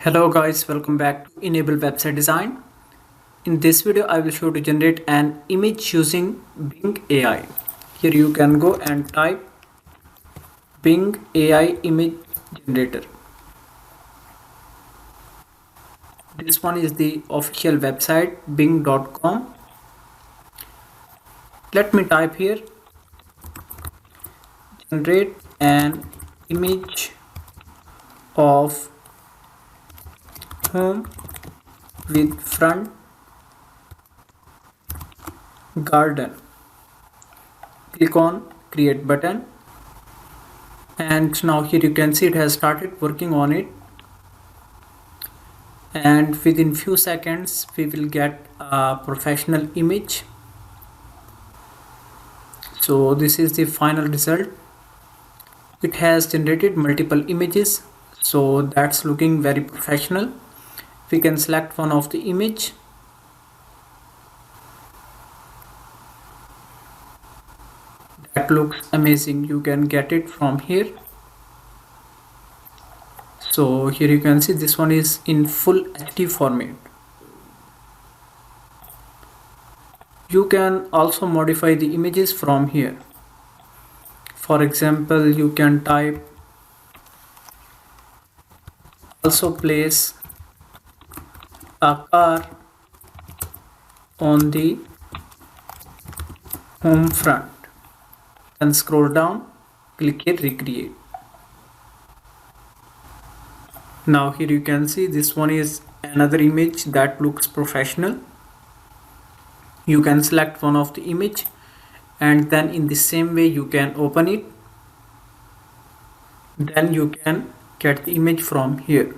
Hello guys, welcome back to Enable Website Design. In this video, I will show to generate an image using Bing AI. Here you can go and type Bing AI image generator. This one is the official website bing.com. Let me type here generate an image of home with front garden. Click on create button, and now here you can see it has started working on it, and within few seconds we will get a professional image. So this is the final result. It has generated multiple images, so that's looking very professional. We can select one of the image. That looks amazing. You can get it from here. So here you can see this one is in full HD format. You can also modify the images from here. For example, you can type also place a car on the home front, and scroll down, click here recreate. Now here you can see this one is another image that looks professional. You can select one of the image, and then in the same way you can open it. Then you can get the image from here.